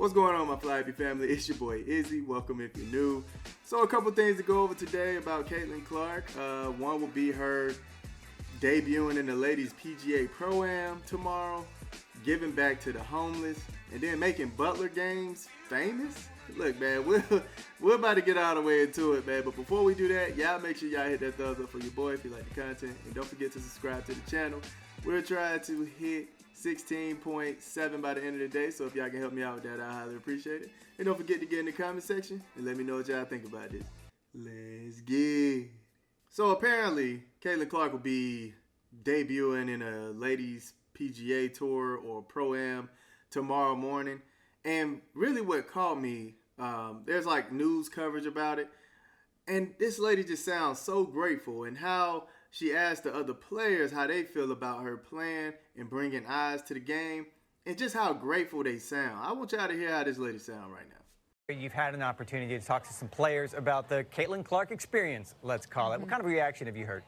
What's going on, my Flyby family? It's your boy Izzy. Welcome if you're new. So a couple things to go over today about Catilin Clark. One will be her debuting in the ladies PGA Pro-Am tomorrow, giving back to the homeless, and then making Butler games famous. Look, man, we're about to get all the way into it, man. But before we do that, y'all make sure y'all hit that thumbs up for your boy if you like the content. And don't forget to subscribe to the channel. We're trying to hit 16.7 by the end of the day. So if y'all can help me out with that, I highly appreciate it. And don't forget to get in the comment section and let me know what y'all think about this. Let's get it. So apparently, Catilin Clark will be debuting in a ladies PGA Tour or Pro-Am tomorrow morning. And really what caught me, there's like news coverage about it. And this lady just sounds so grateful, and how she asked the other players how they feel about her playing and bringing eyes to the game, and just how grateful they sound. I want y'all to hear how this lady sound right now. You've had an opportunity to talk to some players about the Catilin Clark experience, let's call it. What kind of reaction have you heard?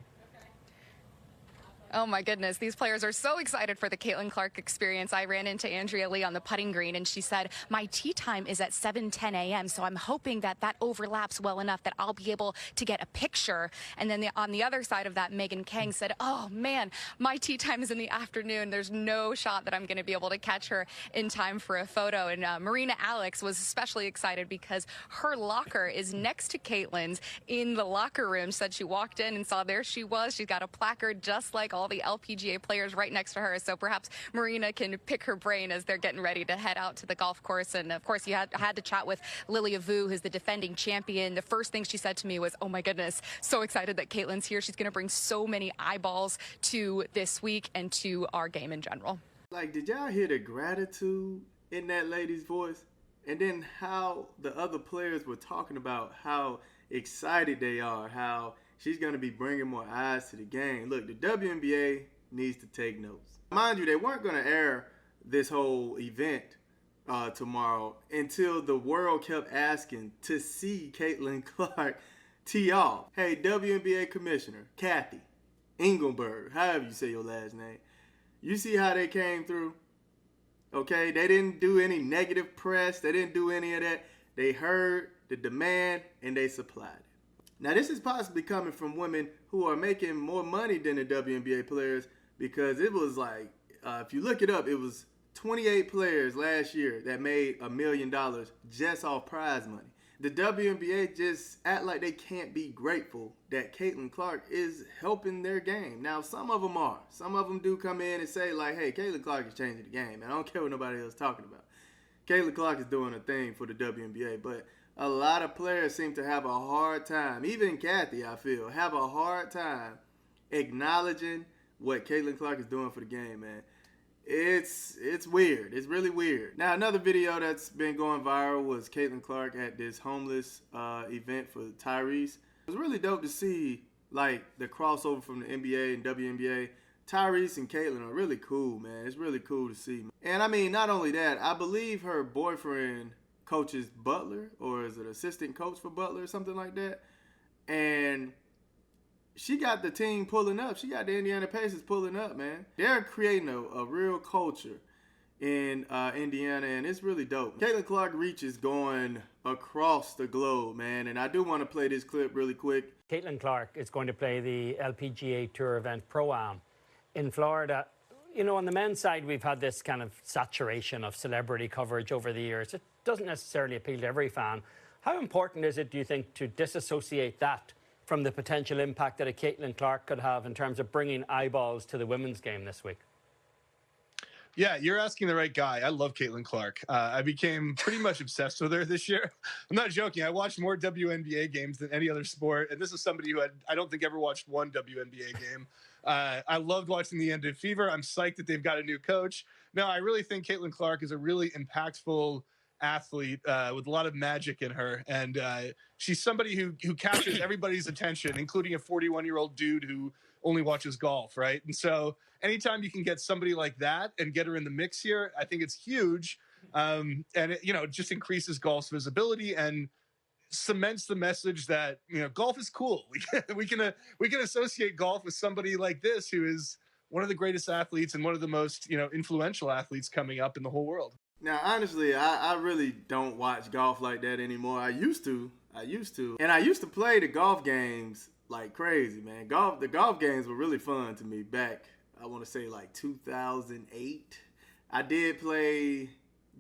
Oh my goodness, these players are so excited for the Catilin Clark experience. I ran into Andrea Lee on the putting green and she said, my tee time is at 7:10 a.m. So I'm hoping that that overlaps well enough that I'll be able to get a picture. And then on the other side of that, Megan Kang said, oh man, my tee time is in the afternoon. There's no shot that I'm going to be able to catch her in time for a photo. And Marina Alex was especially excited because her locker is next to Catilin's in the locker room. Said she walked in and saw there she was. She's got a placard just like all the Lpga players right next to her, so perhaps Marina can pick her brain as they're getting ready to head out to the golf course. And of course, you had to chat with Wnba, who's the defending champion. The first thing she said to me was, oh my goodness, so excited that Catilin's here. She's going to bring so many eyeballs to this week and to our game in general. Like, did y'all hear the gratitude in that lady's voice? And then how the other players were talking about how excited they are, how she's going to be bringing more eyes to the game. Look, the Wnba needs to take notes. Mind you, they weren't going to air this whole event tomorrow until the world kept asking to see Catilin Clark tee off. Hey, Wnba Commissioner Kathy Engelberg, however you say your last name, you see how they came through? Okay, they didn't do any negative press. They didn't do any of that. They heard the demand and they supplied it. Now, this is possibly coming from women who are making more money than the Wnba players, because it was like, if you look it up, it was 28 players last year that made $1 million just off prize money. The Wnba just act like they can't be grateful that Catilin Clark is helping their game. Now, some of them are. Some of them do come in and say like, hey, Catilin Clark is changing the game, and I don't care what nobody else is talking about. Catilin Clark is doing a thing for the Wnba, but a lot of players seem to have a hard time, even Kathy, I feel, have a hard time acknowledging what Catilin Clark is doing for the game, man. It's weird. It's really weird. Now, another video that's been going viral was Catilin Clark at this homeless event for Tyrese. It was really dope to see, like, the crossover from the NBA and WNBA. Tyrese and Catilin are really cool, man. It's really cool to see. And, I mean, not only that, I believe her boyfriend coaches Butler, or is it assistant coach for Butler or something like that, and she got the team pulling up. She got the Indiana Pacers pulling up, man. They're creating a real culture in Indiana, and it's really dope. Catilin Clark reach is going across the globe, man, and I do want to play this clip really quick. Catilin Clark is going to play the Lpga Tour event Pro-Am in Florida. You know, on the men's side, we've had this kind of saturation of celebrity coverage over the years. It doesn't necessarily appeal to every fan. How important is it, do you think, to disassociate that from the potential impact that a Catilin Clark could have in terms of bringing eyeballs to the women's game this week? Yeah, you're asking the right guy. I love Catilin Clark. I became pretty much obsessed with her this year. I'm not joking. I watched more WNBA games than any other sport, and this is somebody who I don't think ever watched one WNBA game. I loved watching the end of Fever. I'm psyched that they've got a new coach. No, I really think Catilin Clark is a really impactful athlete with a lot of magic in her, and she's somebody who captures everybody's attention, including a 41-year-old dude who only watches golf, right? And so anytime you can get somebody like that and get her in the mix here, I think it's huge. And it, it just increases golf's visibility and cements the message that, golf is cool. We can associate golf with somebody like this, who is one of the greatest athletes and one of the most, influential athletes coming up in the whole world. Now, honestly, I really don't watch golf like that anymore. I used to. And I used to play the golf games like crazy, man. The golf games were really fun to me back, I want to say like 2008. I did play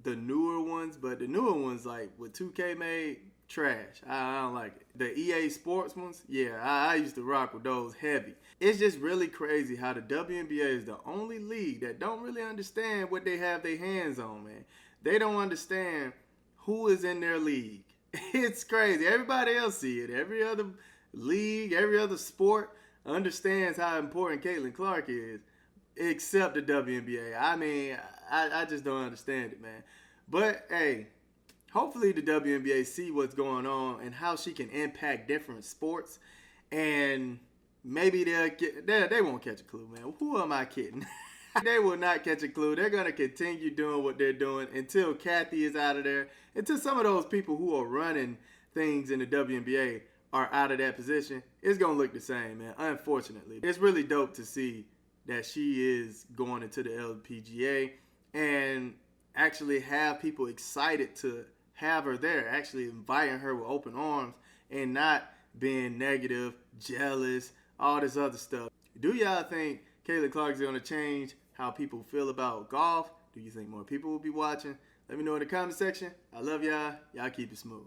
the newer ones, but the newer ones like with 2K made, trash. I don't like it. The EA Sports ones, yeah, I used to rock with those heavy. It's just really crazy how the WNBA is the only league that don't really understand what they have their hands on, man. They don't understand who is in their league. It's crazy. Everybody else see it. Every other league, every other sport understands how important Caitlin Clark is, except the WNBA. I mean, I just don't understand it, man. But hey, hopefully the WNBA see what's going on and how she can impact different sports, and maybe they won't catch a clue, man. Who am I kidding? They will not catch a clue. They're going to continue doing what they're doing until Kathy is out of there, until some of those people who are running things in the WNBA are out of that position. It's going to look the same, man, unfortunately. It's really dope to see that she is going into the Lpga and actually have people excited to have her there, actually inviting her with open arms and not being negative, jealous, all this other stuff. Do y'all think Caitlin Clark is going to change how people feel about golf? Do you think more people will be watching? Let me know in the comment section. I love y'all. Y'all keep it smooth.